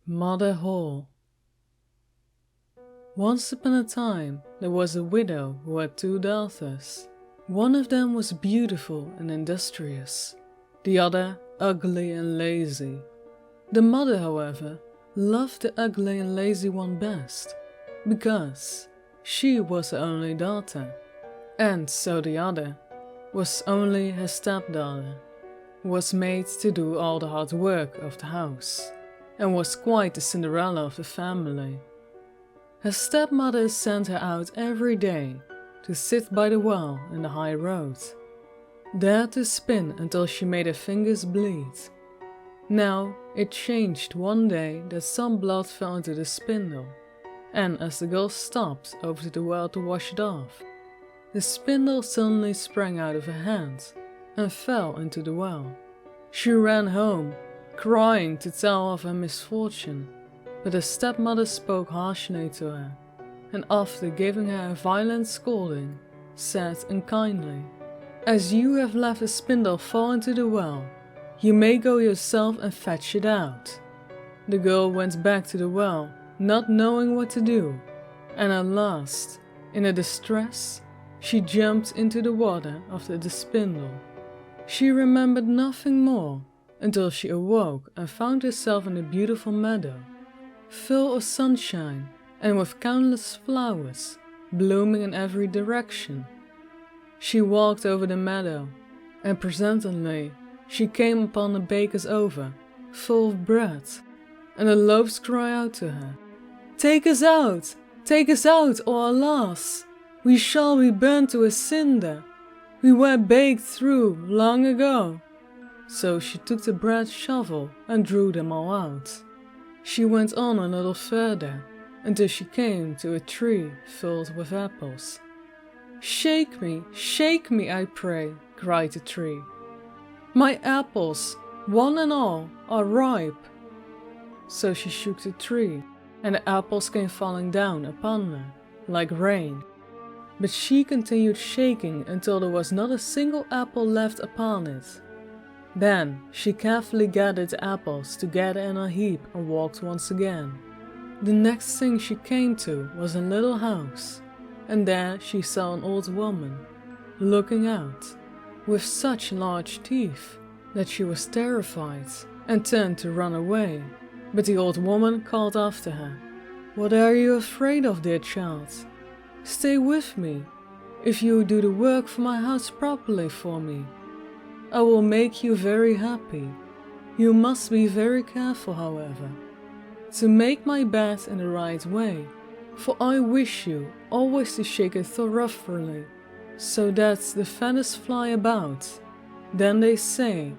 Mother Holle. Once upon a time, there was a widow who had 2 daughters. One of them was beautiful and industrious, the other ugly and lazy. The mother, however, loved the ugly and lazy one best, because she was her only daughter, and so the other was only her stepdaughter, who was made to do all the hard work of the house, and was quite the Cinderella of the family. Her stepmother sent her out every day to sit by the well in the high road, there to spin until she made her fingers bleed. Now it changed one day that some blood fell into the spindle, and as the girl stopped over to the well to wash it off, the spindle suddenly sprang out of her hand and fell into the well. She ran home, crying to tell of her misfortune, but her stepmother spoke harshly to her, and after giving her a violent scolding, said unkindly, "As you have let the spindle fall into the well, you may go yourself and fetch it out." The girl went back to the well, not knowing what to do, and at last, in her distress, she jumped into the water after the spindle. She remembered nothing more until she awoke and found herself in a beautiful meadow, full of sunshine and with countless flowers blooming in every direction. She walked over the meadow, and presently she came upon a baker's oven full of bread, and the loaves cried out to her, take us out, or alas, we shall be burnt to a cinder. We were baked through long ago." So she took the bread shovel and drew them all out. She went on a little further until she came to a tree filled with apples. shake me, I pray," cried the tree. "My apples, one and all, are ripe." So she shook the tree, and the apples came falling down upon her like rain. But she continued shaking until there was not a single apple left upon it. Then she carefully gathered the apples together in a heap and walked once again. The next thing she came to was a little house, and there she saw an old woman, looking out, with such large teeth that she was terrified and turned to run away. But the old woman called after her, "What are you afraid of, dear child? Stay with me. If you do the work for my house properly for me, I will make you very happy. You must be very careful, however, to make my bed in the right way, for I wish you always to shake it thoroughly, so that the feathers fly about. Then they say,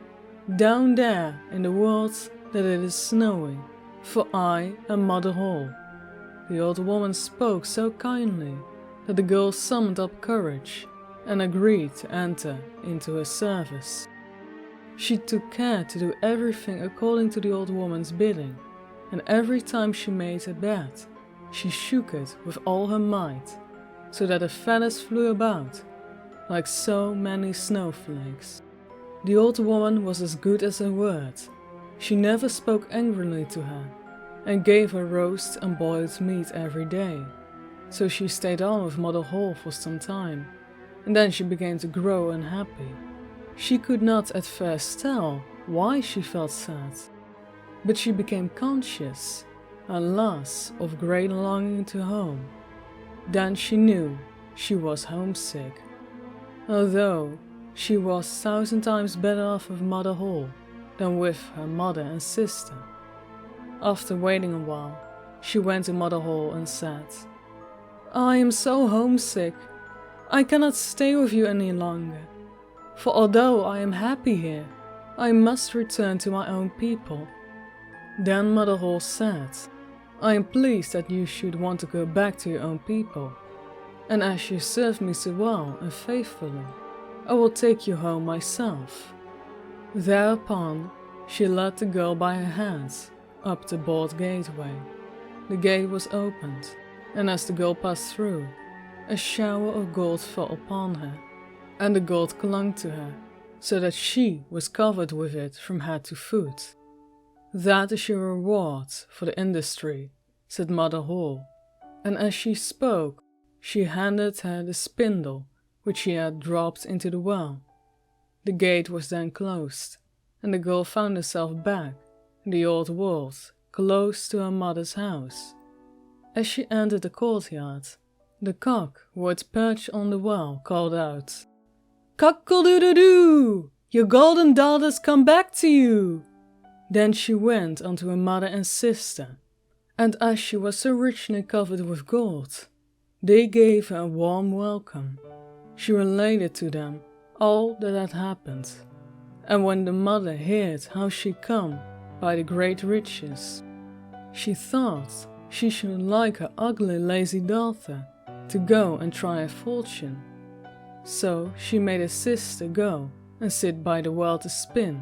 down there in the world, that it is snowing, for I am Mother Holle." The old woman spoke so kindly that the girl summoned up courage and agreed to enter into her service. She took care to do everything according to the old woman's bidding, and every time she made her bed, she shook it with all her might, so that the feathers flew about like so many snowflakes. The old woman was as good as her word. She never spoke angrily to her, and gave her roast and boiled meat every day. So she stayed on with Mother Holle for some time, and then she began to grow unhappy. She could not at first tell why she felt sad, but she became conscious, alas, of great longing to home. Then she knew she was homesick, although she was 1,000 times better off with Mother Holle than with her mother and sister. After waiting a while, she went to Mother Holle and said, "I am so homesick. I cannot stay with you any longer, for although I am happy here, I must return to my own people." Then Mother Holle said, "I am pleased that you should want to go back to your own people, and as you serve me so well and faithfully, I will take you home myself." Thereupon, she led the girl by her hands up the broad gateway. The gate was opened, and as the girl passed through, a shower of gold fell upon her, and the gold clung to her, so that she was covered with it from head to foot. "That is your reward for the industry," said Mother Holle, and as she spoke, she handed her the spindle which she had dropped into the well. The gate was then closed, and the girl found herself back in the old world, close to her mother's house. As she entered the courtyard, the cock who had perched on the well called out, "Cock-a-doodle-doo! Your golden daughter's come back to you!" Then she went unto her mother and sister, and as she was so richly covered with gold, they gave her a warm welcome. She related to them all that had happened, and when the mother heard how she come by the great riches, she thought she should like her ugly lazy daughter to go and try her fortune. So she made her sister go and sit by the well to spin,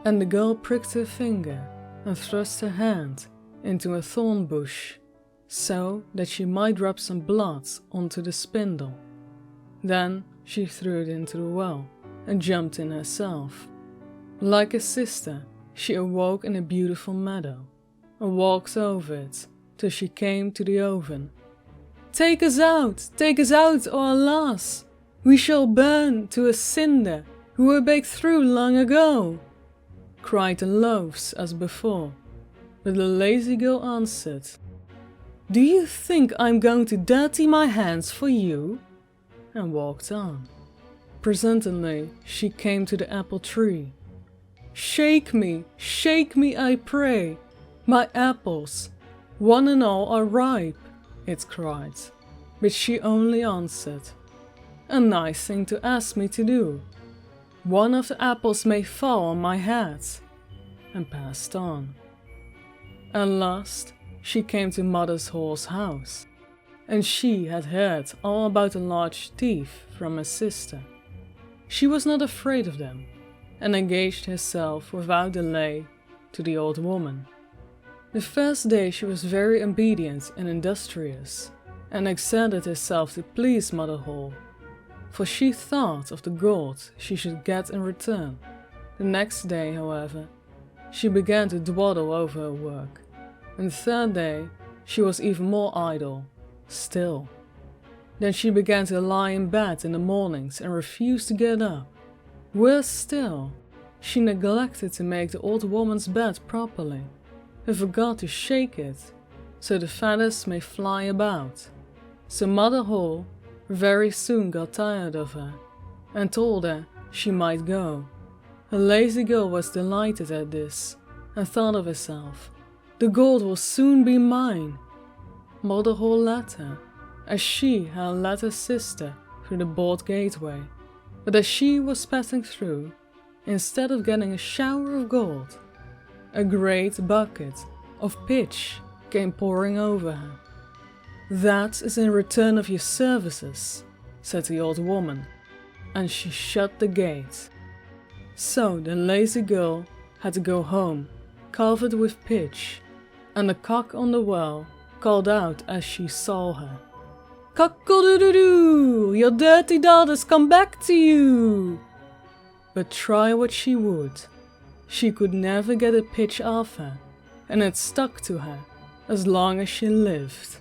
and the girl pricked her finger and thrust her hand into a thorn bush, so that she might rub some blood onto the spindle. Then she threw it into the well and jumped in herself. Like her sister, she awoke in a beautiful meadow, and walked over it till she came to the oven. Take us out, or alas, we shall burn to a cinder who were baked through long ago," cried the loaves as before, but the lazy girl answered, "Do you think I'm going to dirty my hands for you?" and walked on. Presently she came to the apple tree. shake me, I pray, my apples, one and all are ripe," it cried, but she only answered, "A nice thing to ask me to do. One of the apples may fall on my head," and passed on. At last she came to Mother Holle's house, and she had heard all about the large thief from her sister. She was not afraid of them, and engaged herself without delay to the old woman. The first day she was very obedient and industrious, and exerted herself to please Mother Holle, for she thought of the gold she should get in return. The next day, however, she began to dawdle over her work, and the third day she was even more idle still. Then she began to lie in bed in the mornings and refused to get up. Worse still, she neglected to make the old woman's bed properly, and forgot to shake it, so the feathers may fly about. So Mother Holle very soon got tired of her, and told her she might go. The lazy girl was delighted at this, and thought of herself, "The gold will soon be mine." Mother Holle let her, as she had led her sister through the broad gateway, but as she was passing through, instead of getting a shower of gold, a great bucket of pitch came pouring over her. "That is in return of your services," said the old woman, and she shut the gate. So the lazy girl had to go home, covered with pitch, and the cock on the well called out as she saw her, "Cock-a-doodle-doo! Your dirty daughter's come back to you!" But try what she would, she could never get a pitch off her, and it stuck to her as long as she lived.